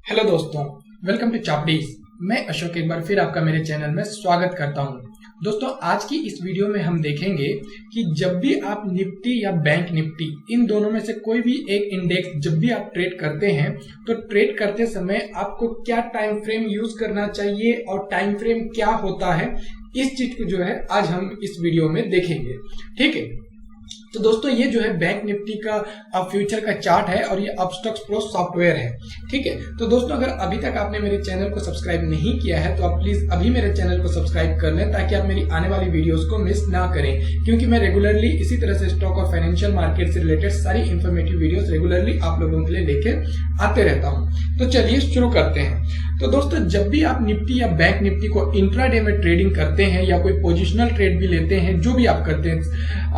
Hello दोस्तों, welcome to चापड़ीज। मैं अशोक एक बार फिर आपका मेरे चैनल में स्वागत करता हूं। दोस्तों, आज की इस वीडियो में हम देखेंगे कि जब भी आप निफ्टी या बैंक निफ्टी इन दोनों में से कोई भी एक इंडेक्स जब भी आप ट्रेड करते हैं तो ट्रेड करते समय आपको क्या टाइम फ्रेम यूज करना चाहिए और टाइम फ्रेम क्या होता है, इस चीज को जो है आज हम इस वीडियो में देखेंगे। ठीक है, तो दोस्तों ये जो है बैंक निफ्टी का फ्यूचर का चार्ट है और ये अपस्टॉक्स प्रो सॉफ्टवेयर है। ठीक है, तो दोस्तों अगर अभी तक आपने मेरे चैनल को सब्सक्राइब नहीं किया है तो आप प्लीज अभी मेरे चैनल को सब्सक्राइब कर लें ताकि आप मेरी आने वाली वीडियोस को मिस ना करें, क्योंकि मैं रेगुलरली इसी तरह से स्टॉक और फाइनेंशियल मार्केट से रिलेटेड सारी इंफॉर्मेटिव वीडियोस रेगुलरली आप लोगों के लिए लेके आते रहता हूँ। तो चलिए शुरू करते हैं। तो दोस्तों, जब भी आप निफ्टी या बैंक निफ्टी को इंट्राडे में ट्रेडिंग करते हैं या कोई पोजिशनल ट्रेड भी लेते हैं, जो भी आप करते हैं,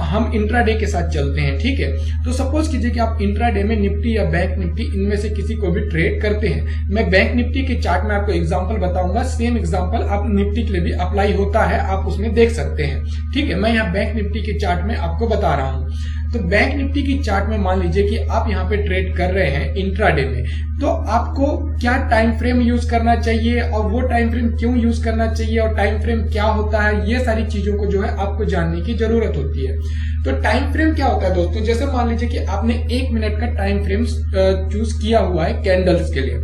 हम इंट्राडे के साथ चलते हैं। ठीक है, तो सपोज कीजिए कि आप इंट्राडे में निफ्टी या बैंक निफ्टी इनमें से किसी को भी ट्रेड करते हैं। मैं बैंक निफ्टी के चार्ट में आपको एग्जांपल बताऊंगा, सेम एग्जांपल आप निफ्टी के लिए भी अप्लाई होता है, आप उसमें देख सकते हैं। ठीक है, मैं यहाँ बैंक निफ्टी के चार्ट में आपको बता रहा हूँ। तो बैंक निफ्टी की चार्ट में मान लीजिए कि आप यहाँ पे ट्रेड कर रहे हैं इंट्राडे में, तो आपको क्या टाइम फ्रेम यूज करना चाहिए और वो टाइम फ्रेम क्यों यूज करना चाहिए और टाइम फ्रेम क्या होता है, ये सारी चीजों को जो है आपको जानने की जरूरत होती है। तो टाइम फ्रेम क्या होता है दोस्तों, जैसे मान लीजिए कि आपने 1 मिनट का टाइम फ्रेम चूज किया हुआ है कैंडल्स के लिए,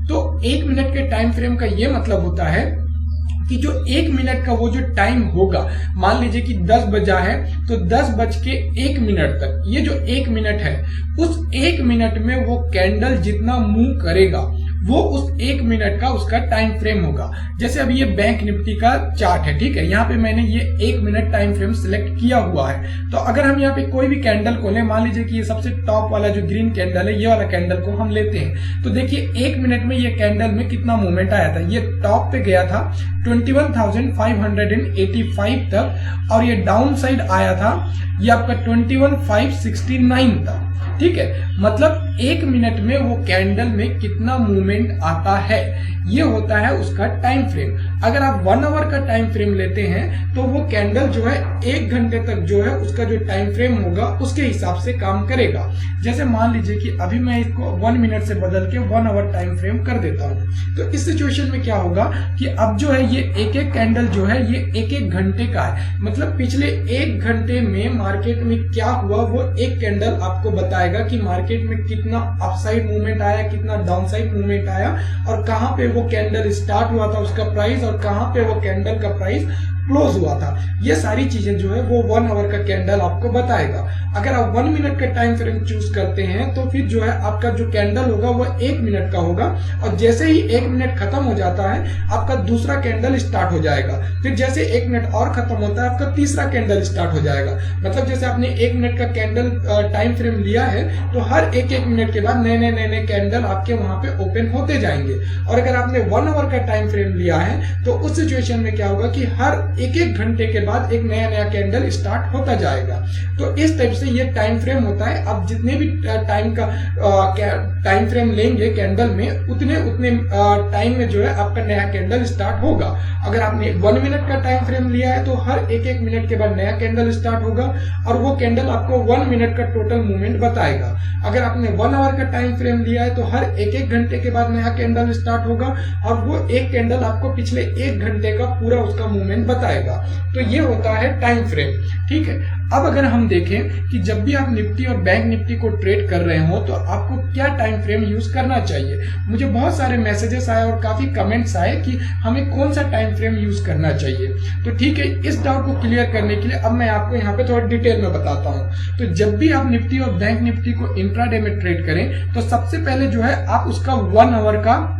तो 1 मिनट के टाइम फ्रेम का ये मतलब होता है कि जो 1 मिनट का वो जो टाइम होगा, मान लीजिए कि 10 बजा है तो 10:01 तक ये जो 1 मिनट है, उस 1 मिनट में वो कैंडल जितना मूव करेगा वो उस 1 मिनट का उसका टाइम फ्रेम होगा। जैसे अभी ये बैंक निफ्टी का चार्ट है, ठीक है, यहाँ पे मैंने ये 1 मिनट टाइम फ्रेम सिलेक्ट किया हुआ है। तो अगर हम यहाँ पे कोई भी कैंडल को लें, मान लीजिए कि ये सबसे टॉप वाला जो ग्रीन कैंडल है, ये वाला कैंडल को हम लेते हैं, तो देखिए 1 मिनट में ये कैंडल में कितना मूवमेंट आया था। ये टॉप पे गया था 21,585 तक और ये डाउन साइड आया था, ये आपका 21,569 था। ठीक है, मतलब 1 मिनट में वो कैंडल में कितना मूवमेंट आता है, ये होता है उसका टाइम फ्रेम। अगर आप 1 आवर का टाइम फ्रेम लेते हैं तो वो कैंडल जो है 1 घंटे तक जो है उसका जो टाइम फ्रेम होगा उसके हिसाब से काम करेगा। जैसे मान लीजिए कि अभी मैं इसको 1 मिनट से बदल के 1 आवर टाइम फ्रेम कर देता हूँ, तो इस सिचुएशन में क्या होगा कि अब जो है ये एक कैंडल जो है ये 1 घंटे का है, मतलब पिछले 1 घंटे में मार्केट में क्या हुआ वो एक कैंडल आपको बताएगा कि मार्केट में कितना अपसाइड मूवमेंट आया, कितना डाउनसाइड मूवमेंट आया और कहां पे वो कैंडल स्टार्ट हुआ था उसका प्राइस और कहां पे वो कैंडल का प्राइस क्लोज हुआ था। ये सारी चीजें जो है वो 1 आवर का कैंडल आपको बताएगा। अगर आप 1 मिनट का टाइम फ्रेम चूज करते हैं तो फिर जो है आपका जो कैंडल होगा वो 1 मिनट का होगा और जैसे ही 1 मिनट खत्म हो जाता है आपका दूसरा कैंडल स्टार्ट हो जाएगा। फिर जैसे 1 मिनट और खत्म होता है आपका तीसरा कैंडल स्टार्ट हो जाएगा। मतलब जैसे आपने 1 मिनट का कैंडल टाइम फ्रेम लिया है तो हर 1 मिनट के बाद नए नए कैंडल आपके वहां पे ओपन होते जाएंगे। और अगर आपने 1 आवर का टाइम फ्रेम लिया है तो उस सिचुएशन में क्या होगा कि हर 1 घंटे के बाद एक नया कैंडल स्टार्ट होता जाएगा। तो इस टाइप से ये टाइम फ्रेम होता है। अब जितने भी टाइम का टाइम फ्रेम लेंगे कैंडल में, उतने टाइम में जो है आपका नया कैंडल स्टार्ट होगा। अगर आपने 1 मिनट का टाइम फ्रेम लिया है तो हर 1 मिनट के बाद नया कैंडल स्टार्ट होगा और वो कैंडल आपको 1 मिनट का टोटल मूवमेंट बताएगा। अगर आपने 1 आवर का टाइम फ्रेम लिया है तो हर 1 घंटे के बाद नया कैंडल स्टार्ट होगा और वो एक कैंडल आपको पिछले 1 घंटे का पूरा उसका मूवमेंट बताएगा। तो ये होता है टाइम फ्रेम। ठीक है, अब अगर हम देखें कि जब भी आप निफ्टी और बैंक निफ्टी को ट्रेड कर रहे हो तो आपको क्या टाइम फ्रेम यूज करना चाहिए। मुझे बहुत सारे मैसेजेस आए और काफी कमेंट्स आए कि हमें कौन सा टाइम फ्रेम यूज करना चाहिए। तो ठीक है, इस डाउट को क्लियर करने के लिए अब मैं आपको यहाँ पे थोड़ा डिटेल में बताता हूँ। तो जब भी आप निफ्टी और बैंक निफ्टी को इंट्राडे में ट्रेड करें तो सबसे पहले जो है आप उसका 1 आवर का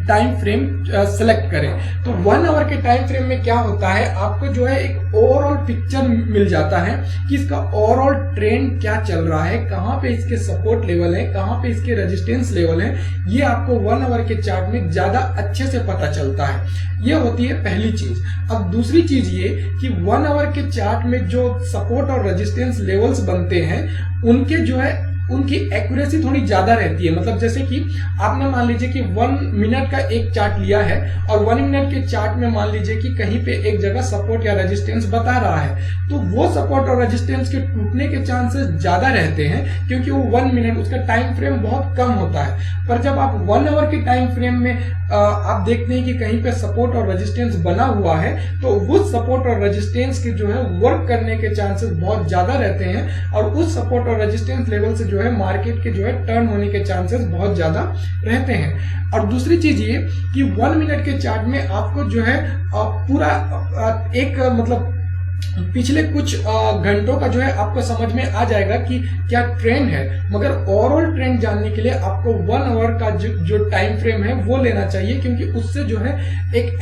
टाइम फ्रेम सेलेक्ट करें। तो 1 आवर के टाइम फ्रेम में क्या होता है, आपको जो है एक ओवरऑल पिक्चर मिल जाता है कि इसका ओवरऑल ट्रेंड क्या चल रहा है, कहां पे इसके सपोर्ट लेवल है, कहां पे इसके रेजिस्टेंस लेवल है। ये आपको 1 आवर के चार्ट में ज्यादा अच्छे से पता चलता है। ये होती है पहली चीज। अब दूसरी चीज ये कि 1 आवर के चार्ट में जो सपोर्ट और रेजिस्टेंस लेवल्स बनते हैं उनके जो है उनकी एक्यूरेसी थोड़ी ज्यादा रहती है। मतलब जैसे कि आपने मान लीजिए कि 1 मिनट का एक चार्ट लिया है और 1 मिनट के चार्ट में मान लीजिए कि कहीं पे एक जगह सपोर्ट या रेजिस्टेंस बता रहा है, तो वो सपोर्ट और रेजिस्टेंस के टूटने के चांसेस ज्यादा रहते हैं क्योंकि वो 1 मिनट उसका टाइम फ्रेम बहुत कम होता है। पर जब आप 1 आवर के टाइम फ्रेम में आप देखते हैं कि कहीं पे सपोर्ट और रेजिस्टेंस बना हुआ है, तो उस सपोर्ट और रेजिस्टेंस के जो है वर्क करने के चांसेस बहुत ज्यादा रहते हैं और उस सपोर्ट और रेजिस्टेंस लेवल से जो है मार्केट के जो है टर्न होने के चांसेस बहुत ज्यादा रहते हैं। और दूसरी चीज ये कि 1 मिनट के चार्ट में आपको जो है पूरा एक मतलब पिछले कुछ घंटों का जो है आपको समझ में आ जाएगा कि क्या ट्रेंड है, मगर ओवरऑल ट्रेंड जानने के लिए आपको 1 आवर का जो टाइम फ्रेम है वो लेना चाहिए, क्योंकि उससे जो है एक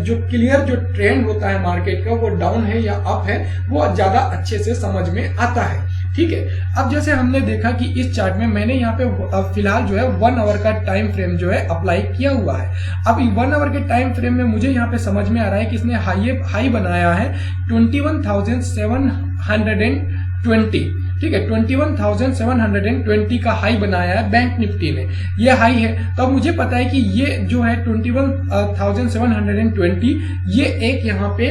जो क्लियर जो ट्रेंड होता है मार्केट का, वो डाउन है या अप है, वो ज्यादा अच्छे से समझ में आता है। ठीक है, अब जैसे हमने देखा कि इस चार्ट में मैंने यहाँ पे फिलहाल जो है 1 आवर का टाइम फ्रेम जो है अप्लाई किया हुआ है। अब 1 आवर के टाइम फ्रेम में मुझे यहाँ पे समझ में आ रहा है कि इसने हाई बनाया है 21,720। ठीक है, 21,720 का हाई बनाया है बैंक निफ्टी ने, ये हाई है। तो अब मुझे पता है कि ये जो है 21,720 ये एक यहाँ पे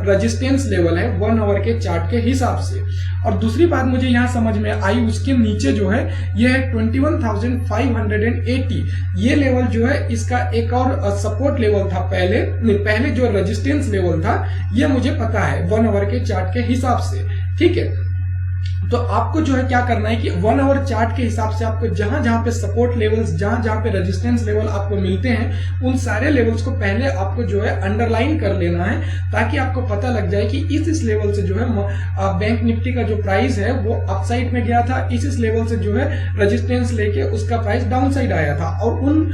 रेजिस्टेंस लेवल है 1 आवर के चार्ट के हिसाब से। और दूसरी बात मुझे यहाँ समझ में आई, उसके नीचे जो है ये है 21,580, ये लेवल जो है इसका एक और सपोर्ट लेवल था पहले जो रेजिस्टेंस लेवल था, ये मुझे पता है 1 आवर के चार्ट के हिसाब से। ठीक है, तो आपको जो है क्या करना है कि 1 आवर चार्ट के हिसाब से आपको जहां जहां पे सपोर्ट लेवल्स, जहां जहां पे रेजिस्टेंस लेवल आपको मिलते हैं, उन सारे लेवल्स को पहले आपको जो है अंडरलाइन कर लेना है, ताकि आपको पता लग जाए कि इस लेवल से जो है बैंक निफ्टी का जो प्राइस है वो अपसाइड में गया था, इस लेवल से जो है रेजिस्टेंस लेके उसका प्राइस डाउन साइड आया था। और उन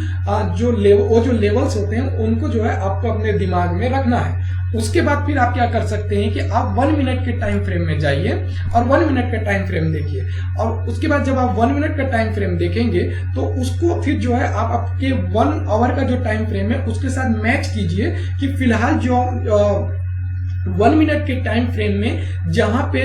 जो लेवल्स होते हैं उनको जो है आपको अपने दिमाग में रखना है। उसके बाद फिर आप क्या कर सकते हैं कि आप 1 मिनट के टाइम फ्रेम में जाइए और 1 मिनट का टाइम फ्रेम देखिए, और उसके बाद जब आप 1 मिनट का टाइम फ्रेम देखेंगे तो उसको फिर जो है आप आपके 1 आवर का जो टाइम फ्रेम है उसके साथ मैच कीजिए कि फिलहाल जो 1 मिनट के टाइम फ्रेम में जहां पे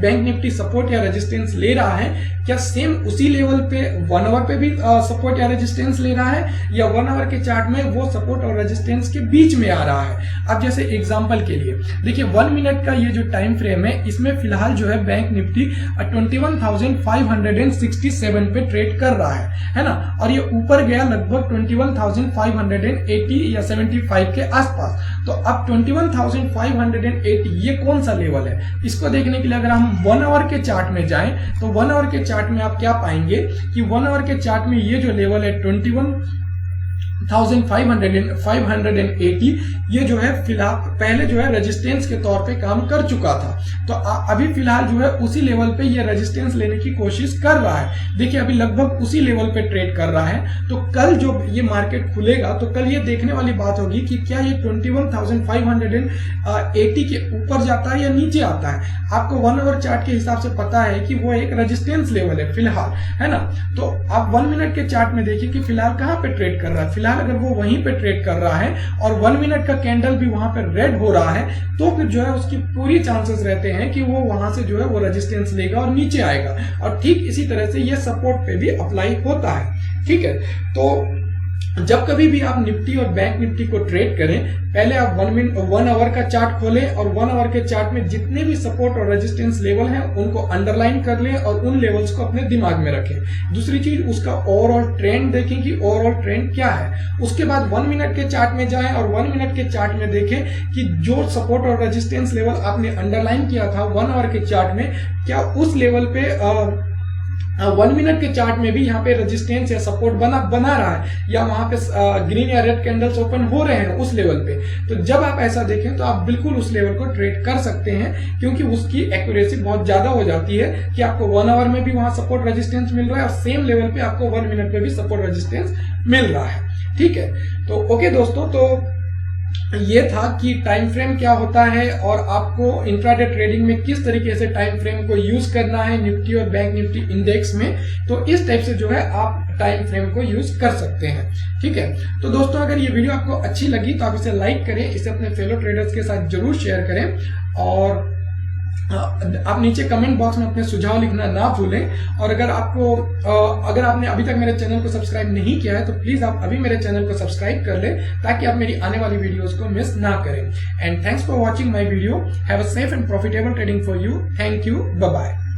बैंक निफ्टी सपोर्ट या रेजिस्टेंस ले रहा है, क्या सेम उसी लेवल पे 1 आवर पे भी सपोर्ट या रेजिस्टेंस ले रहा है, या 1 आवर के चार्ट में वो सपोर्ट और रेजिस्टेंस के बीच में आ रहा है। अब जैसे एग्जांपल के लिए देखिए 1 मिनट का ये जो टाइम फ्रेम है, इसमें फिलहाल जो है बैंक निफ्टी 21,567 पे ट्रेड कर रहा है ना, और ये ऊपर गया लगभग 21,580 या 75 के आसपास। तो अब 21,580 ये कौन सा लेवल है, इसको देखने के लिए अगर हम 1 आवर के चार्ट में जाएं तो 1 आवर के चार्ट में आप क्या पाएंगे कि 1 आवर के चार्ट में ये जो लेवल है 21,580 ये जो है फिलहाल पहले जो है रेजिस्टेंस के तौर पे काम कर चुका था। तो अभी फिलहाल जो है उसी लेवल पे ये रेजिस्टेंस लेने की कोशिश कर रहा है। देखिए अभी लगभग उसी लेवल पे ट्रेड कर रहा है। तो कल जो ये मार्केट खुलेगा तो कल ये देखने वाली बात होगी कि क्या ये 21,580 के ऊपर जाता है या नीचे आता है। आपको 1 आवर चार्ट के हिसाब से पता है कि वो एक रेजिस्टेंस लेवल है फिलहाल, है ना। तो आप 1 मिनट के चार्ट में देखिए कि फिलहाल कहाँ पे ट्रेड कर रहा है। फिलहाल अगर वो वहीं पे ट्रेड कर रहा है और 1 मिनट का कैंडल भी वहां पे रेड हो रहा है, तो फिर जो है उसकी पूरी चांसेस रहते हैं कि वो वहां से जो है वो रेजिस्टेंस लेगा और नीचे आएगा। और ठीक इसी तरह से ये सपोर्ट पे भी अप्लाई होता है। ठीक है, तो जब कभी भी आप निफ्टी और बैंक निफ्टी को ट्रेड करें, पहले आप 1 आवर का चार्ट खोलें और 1 आवर के चार्ट में जितने भी सपोर्ट और रेजिस्टेंस लेवल हैं उनको अंडरलाइन कर लें और उन लेवल्स को अपने दिमाग में रखें। दूसरी चीज उसका ओवरऑल ट्रेंड देखें कि ओवरऑल ट्रेंड क्या है। उसके बाद 1 मिनट के चार्ट में जाएं और 1 मिनट के चार्ट में देखें कि जो सपोर्ट और रेजिस्टेंस लेवल आपने अंडरलाइन किया था 1 आवर के चार्ट में, क्या उस लेवल पे 1 मिनट के चार्ट में भी यहाँ पे रेजिस्टेंस या सपोर्ट बना रहा है, या वहां पे ग्रीन या रेड कैंडल्स ओपन हो रहे हैं उस लेवल पे। तो जब आप ऐसा देखें तो आप बिल्कुल उस लेवल को ट्रेड कर सकते हैं, क्योंकि उसकी एक्यूरेसी बहुत ज्यादा हो जाती है कि आपको 1 आवर में भी वहां सपोर्ट रेजिस्टेंस मिल रहा है और सेम लेवल पे आपको 1 मिनट में भी सपोर्ट रेजिस्टेंस मिल रहा है। ठीक है, तो ओके दोस्तों, तो ये था कि टाइम फ्रेम क्या होता है और आपको इंट्राडे ट्रेडिंग में किस तरीके से टाइम फ्रेम को यूज करना है निफ्टी और बैंक निफ्टी इंडेक्स में। तो इस टाइप से जो है आप टाइम फ्रेम को यूज कर सकते हैं। ठीक है, तो दोस्तों अगर ये वीडियो आपको अच्छी लगी तो आप इसे लाइक करें, इसे अपने फेलो ट्रेडर्स के साथ जरूर शेयर करें, और आप नीचे कमेंट बॉक्स में अपने सुझाव लिखना ना भूलें। और अगर आपने अभी तक मेरे चैनल को सब्सक्राइब नहीं किया है तो प्लीज आप अभी मेरे चैनल को सब्सक्राइब कर लें ताकि आप मेरी आने वाली वीडियोस को मिस ना करें। And thanks for watching my video. Have a safe and profitable trading for you. Thank you. Bye bye.